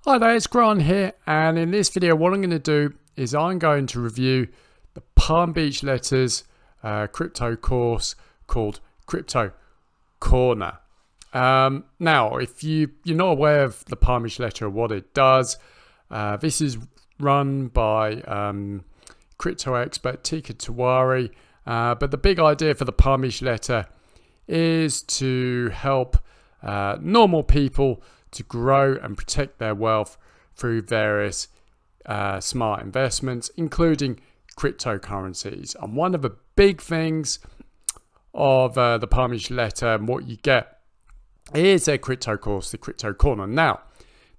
Hi there, it's Grant here, and in this video what I'm going to do is I'm going to review the Palm Beach Letters crypto course called Crypto Corner. Now, if you're not aware of the Palm Beach Letter or what it does, this is run by crypto expert Teeka Tiwari, but the big idea for the Palm Beach Letter is to help normal people to grow and protect their wealth through various smart investments, including cryptocurrencies. And one of the big things of the Palm Beach Letter and what you get is their crypto course, the Crypto Corner. Now,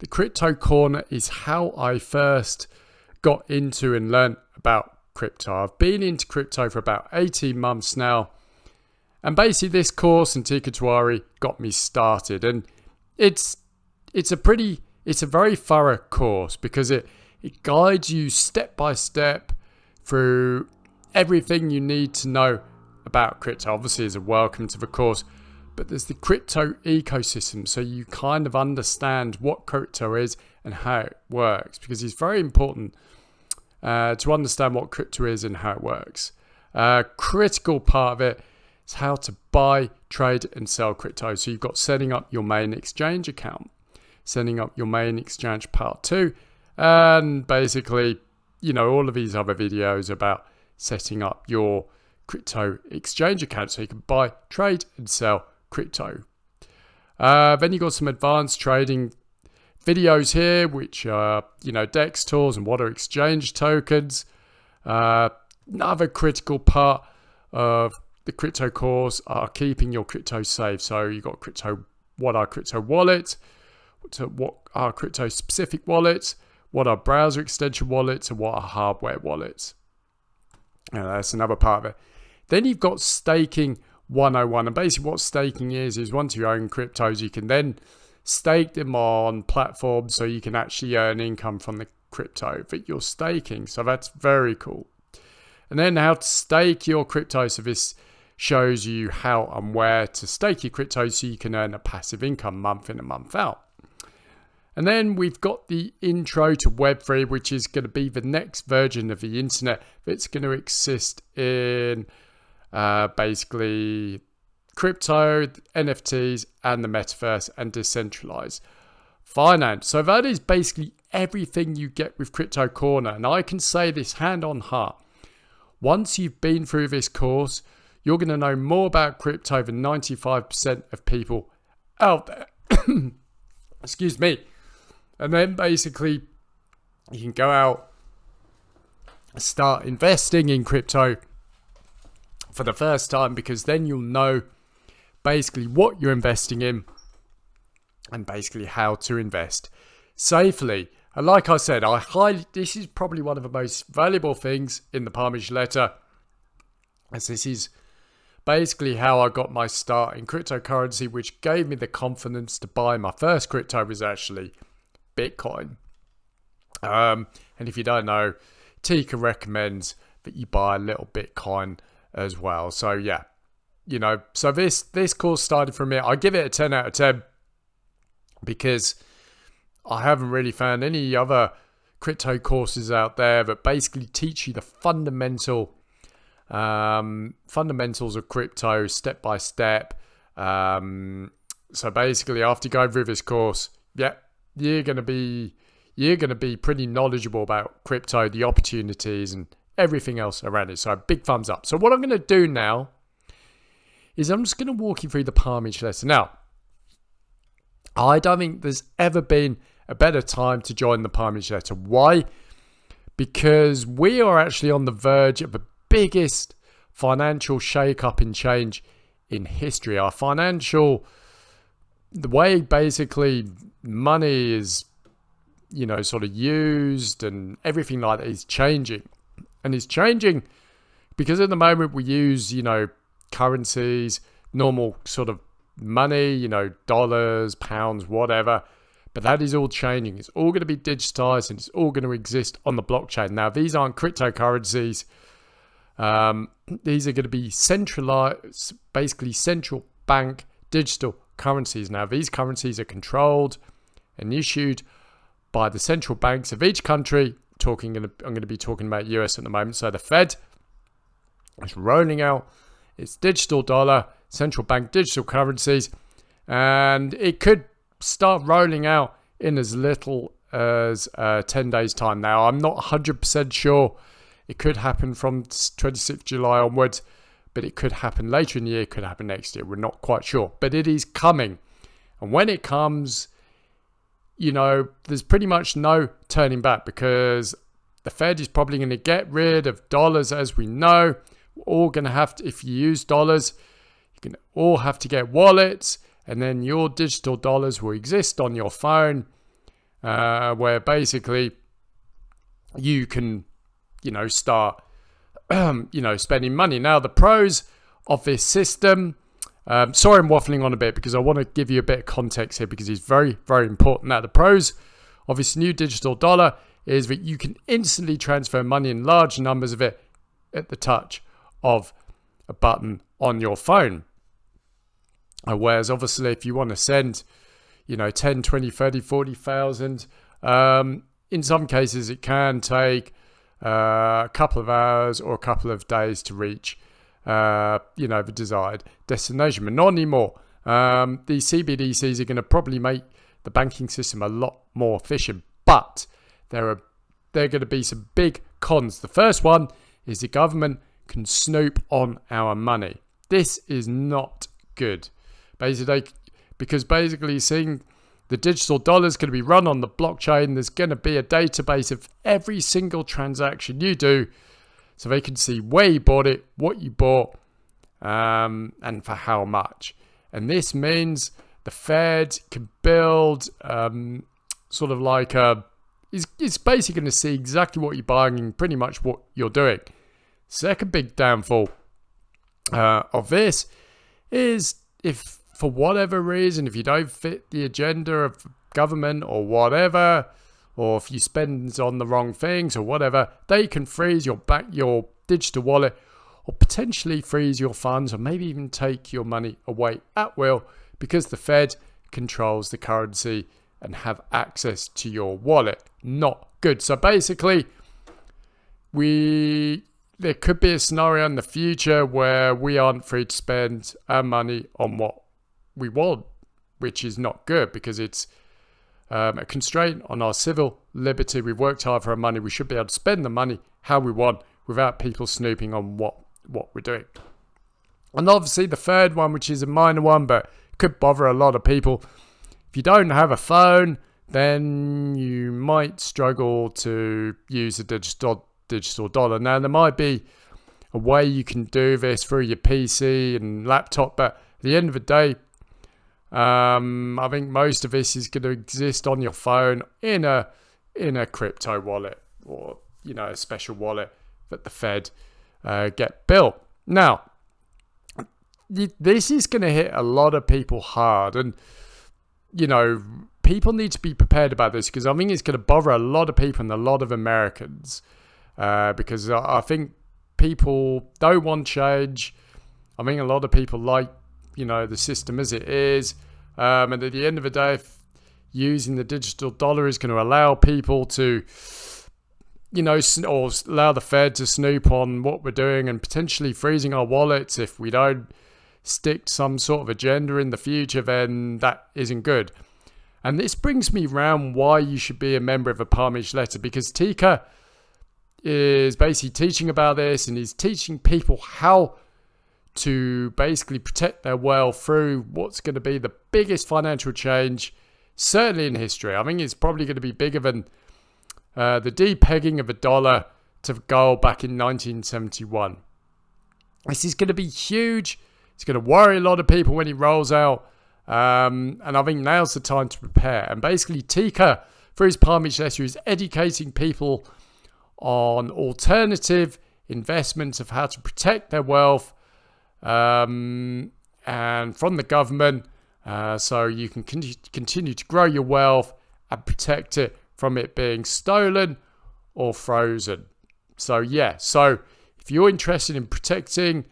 the Crypto Corner is how I first got into and learned about crypto. I've been into crypto for about 18 months now. And basically this course and Teeka Tiwari got me started. And it's a very thorough course because it guides you step by step through everything you need to know about crypto. Obviously, as a welcome to the course, but there's the crypto ecosystem, so you kind of understand what crypto is and how it works, because it's very important to understand what crypto is and how it works. Critical part of it is how to buy, trade, and sell crypto. So you've got setting up your main exchange account, setting up your main exchange part 2, and basically, all of these other videos about setting up your crypto exchange account so you can buy, trade, and sell crypto. Then you got some advanced trading videos here, which are, DEX tools and what are exchange tokens. Another critical part of the crypto course are keeping your crypto safe. So you got what are crypto wallets, what are crypto specific wallets, what are browser extension wallets, and what are hardware wallets. That's another part of it. Then you've got staking 101, and basically what staking is once you own cryptos, you can then stake them on platforms so you can actually earn income from the crypto that you're staking. So that's very cool. And then how to stake your crypto. So this shows you how and where to stake your crypto so you can earn a passive income month in and month out. And then we've got the intro to Web3, which is going to be the next version of the internet that's going to exist in basically crypto, NFTs, and the metaverse and decentralized finance. So that is basically everything you get with Crypto Corner. And I can say this hand on heart. Once you've been through this course, you're going to know more about crypto than 95% of people out there. Excuse me. And then basically you can go out and start investing in crypto for the first time, because then you'll know basically what you're investing in and basically how to invest safely. And like I said, this is probably one of the most valuable things in the Palm Beach Letter, as this is basically how I got my start in cryptocurrency, which gave me the confidence to buy my first crypto was actually Bitcoin. And if you don't know, Teeka recommends that you buy a little Bitcoin as well. So yeah, so this course started from me. I give it a 10 out of 10 because I haven't really found any other crypto courses out there that basically teach you the fundamentals of crypto step by step. So basically, after going through this course, you're gonna be pretty knowledgeable about crypto, the opportunities, and everything else around it. So big thumbs up. So what I'm gonna do now is I'm just gonna walk you through the Palm Beach Letter. Now, I don't think there's ever been a better time to join the Palm Beach Letter. Why? Because we are actually on the verge of the biggest financial shake-up and change in history. The way basically money is, sort of used and everything like that is changing. And it's changing because at the moment we use, currencies, normal sort of money, dollars, pounds, whatever. But that is all changing. It's all going to be digitized and it's all going to exist on the blockchain. Now, these aren't cryptocurrencies. These are going to be centralized, basically central bank digital currencies. Now, these currencies are controlled and issued by the central banks of each country. I'm going to be talking about US at the moment. So the Fed is rolling out its digital dollar, central bank digital currencies, and it could start rolling out in as little as 10 days time. Now, I'm not 100% sure. It could happen from 26th July onwards, but it could happen later in the year, it could happen next year. We're not quite sure, but it is coming. And when it comes, there's pretty much no turning back, because the Fed is probably going to get rid of dollars, as we know. We're all going to have to, if you use dollars, you're going to all have to get wallets, and then your digital dollars will exist on your phone, where basically you can, start, spending money. Now, the pros of this system, sorry I'm waffling on a bit because I want to give you a bit of context here because it's very, very important. Now, the pros of this new digital dollar is that you can instantly transfer money in large numbers of it at the touch of a button on your phone. Whereas obviously if you want to send, 10, 20, 30, 40,000, in some cases it can take a couple of hours or a couple of days to reach, the desired destination, but not anymore. These CBDCs are going to probably make the banking system a lot more efficient, but there are going to be some big cons. The first one is the government can snoop on our money. This is not good. Because basically seeing the digital dollar is going to be run on the blockchain, there's going to be a database of every single transaction you do, so they can see where you bought it, what you bought, and for how much. And this means the Fed can build sort of like it's basically going to see exactly what you're buying and pretty much what you're doing. Second big downfall of this is if for whatever reason, if you don't fit the agenda of government or whatever, or if you spend on the wrong things or whatever, they can freeze your digital wallet, or potentially freeze your funds, or maybe even take your money away at will, because the Fed controls the currency and have access to your wallet. Not good. So basically, there could be a scenario in the future where we aren't free to spend our money on what we want, which is not good, because it's a constraint on our civil liberty. We've worked hard for our money. We should be able to spend the money how we want without people snooping on what we're doing. And obviously the third one, which is a minor one, but could bother a lot of people. If you don't have a phone, then you might struggle to use a digital dollar. Now, there might be a way you can do this through your PC and laptop, but at the end of the day, I think most of this is going to exist on your phone in a crypto wallet, or a special wallet that the Fed get built. Now, this is going to hit a lot of people hard, and people need to be prepared about this, because I think it's going to bother a lot of people and a lot of Americans, because I think people don't want change. I think a lot of people like the system as it is, and at the end of the day, if using the digital dollar is going to allow people to or allow the Fed to snoop on what we're doing and potentially freezing our wallets if we don't stick to some sort of agenda in the future, then that isn't good. And this brings me round why you should be a member of a Palm Beach Letter, because Tika is basically teaching about this, and he's teaching people how to basically protect their wealth through what's going to be the biggest financial change, certainly in history. I think it's probably going to be bigger than the depegging of a dollar to gold back in 1971. This is going to be huge. It's going to worry a lot of people when he rolls out. And I think now's the time to prepare. And basically, Tika, through his Palm Beach Letter, is educating people on alternative investments of how to protect their wealth, and from the government, so you can continue to grow your wealth and protect it from it being stolen or frozen. So if you're interested in protecting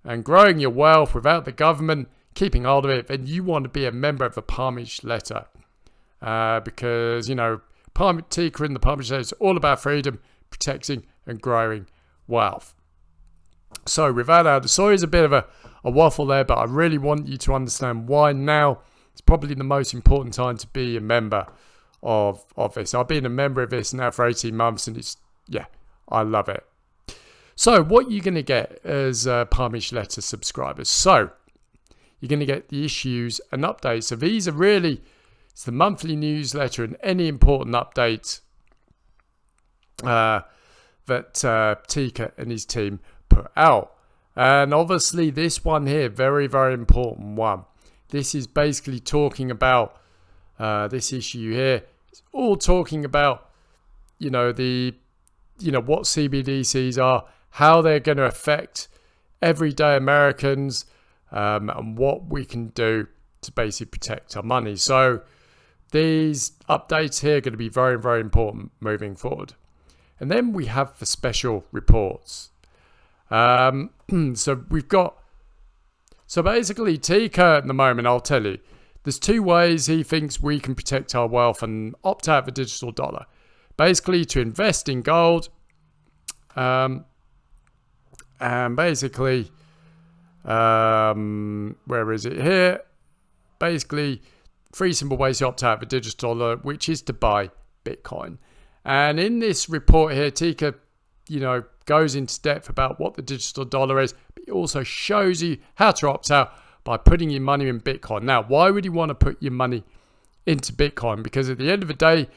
and growing your wealth without the government keeping hold of it, then you want to be a member of the Palm Beach Letter, because Tika in the Palm Beach Letter is all about freedom, protecting and growing wealth. So with that out, sorry it's a bit of a waffle there, but I really want you to understand why now is probably the most important time to be a member of this. I've been a member of this now for 18 months and I love it. So what you're going to get as Palm Beach Letter subscribers. So you're going to get the issues and updates. So these are really, it's the monthly newsletter and any important updates that Tika and his team put out. And obviously this one here, very, very important one. This is basically talking about this issue here. It's all talking about, what CBDCs are, how they're going to affect everyday Americans, and what we can do to basically protect our money. So these updates here are going to be very, very important moving forward. And then we have the special reports. So basically Tika at the moment, I'll tell you, there's two ways he thinks we can protect our wealth and opt out of the digital dollar. Basically to invest in gold, and basically, where is it here? Basically, three simple ways to opt out of the digital dollar, which is to buy Bitcoin. And in this report here, Tika, goes into depth about what the digital dollar is, but it also shows you how to opt out by putting your money in Bitcoin. Now, why would you want to put your money into Bitcoin? Because at the end of the day,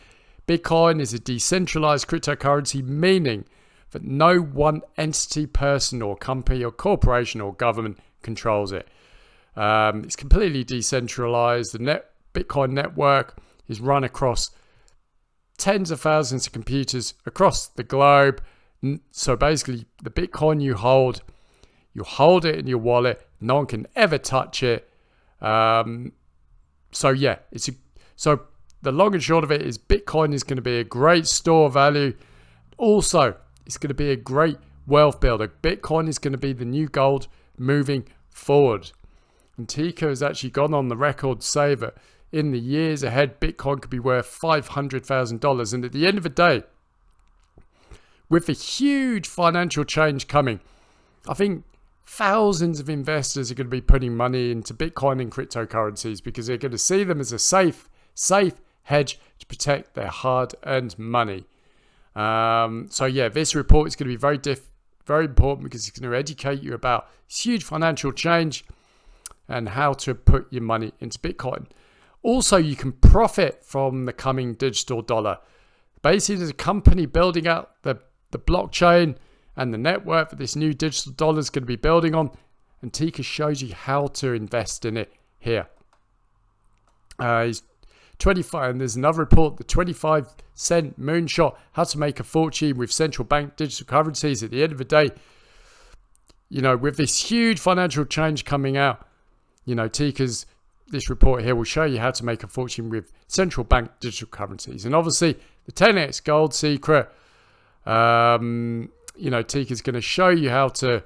Bitcoin is a decentralized cryptocurrency, meaning that no one entity, person or company or corporation or government controls it. It's completely decentralized. The Bitcoin network is run across tens of thousands of computers across the globe. So basically, the Bitcoin you hold it in your wallet. No one can ever touch it. So the long and short of it is Bitcoin is going to be a great store of value. Also, it's going to be a great wealth builder. Bitcoin is going to be the new gold moving forward. And Tika has actually gone on the record to say that in the years ahead, Bitcoin could be worth $500,000. And at the end of the day, with the huge financial change coming, I think thousands of investors are going to be putting money into Bitcoin and cryptocurrencies because they're going to see them as a safe hedge to protect their hard-earned money. This report is going to be very important because it's going to educate you about this huge financial change and how to put your money into Bitcoin. Also, you can profit from the coming digital dollar. Basically, there's a company building out the blockchain and the network that this new digital dollar is going to be building on. And Tika shows you how to invest in it here. He's 25, and there's another report, the 25-cent moonshot, how to make a fortune with central bank digital currencies. At the end of the day, with this huge financial change coming out, Tika's, this report here will show you how to make a fortune with central bank digital currencies. And obviously, the 10x gold secret, Tika's going to show you how to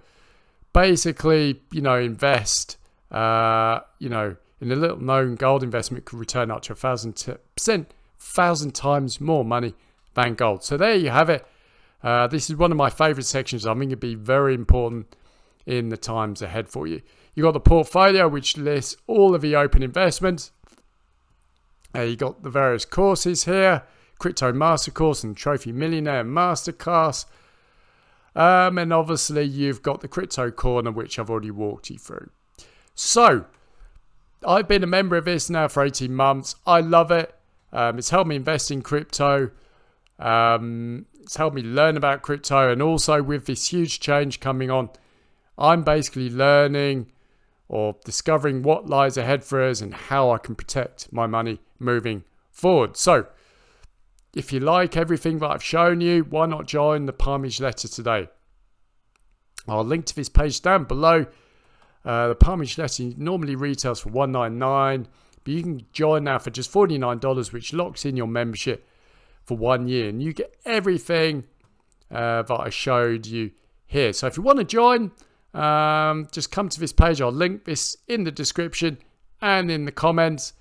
basically, invest, in a little known gold investment could return up to 1,000 times more money than gold. So there you have it. This is one of my favorite sections. I think it'd be very important in the times ahead for you. You got the portfolio, which lists all of the open investments. You got the various courses here, Crypto Master Course and Trophy Millionaire Masterclass. And obviously you've got the Crypto Corner, which I've already walked you through. So I've been a member of this now for 18 months. I love it. It's helped me invest in crypto. It's helped me learn about crypto. And also with this huge change coming on, I'm basically learning or discovering what lies ahead for us and how I can protect my money moving forward. So if you like everything that I've shown you, why not join the Palm Beach Letter today? I'll link to this page down below. The Palm Beach Letter normally retails for $1.99, but you can join now for just $49, which locks in your membership for 1 year, and you get everything that I showed you here. So if you want to join, just come to this page. I'll link this in the description and in the comments.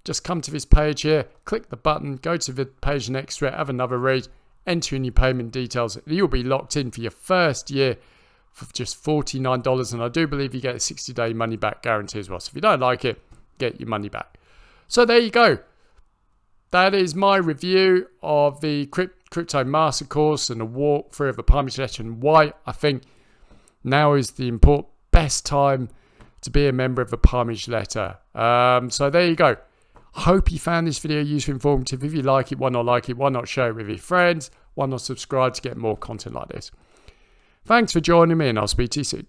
just come to this page here, click the button, go to the page next to it, have another read, enter in your payment details. You'll be locked in for your first year for just $49, and I do believe you get a 60-day money back guarantee as well. So if you don't like it, get your money back. So there you go. That is my review of the Crypto Master course and a walkthrough of the Palm Beach Letter, and why I think now is the best time to be a member of the Palm Beach Letter. So there you go. Hope you found this video useful, informative. If you like it, why not like it? Why not share it with your friends? Why not subscribe to get more content like this? Thanks for joining me, and I'll speak to you soon.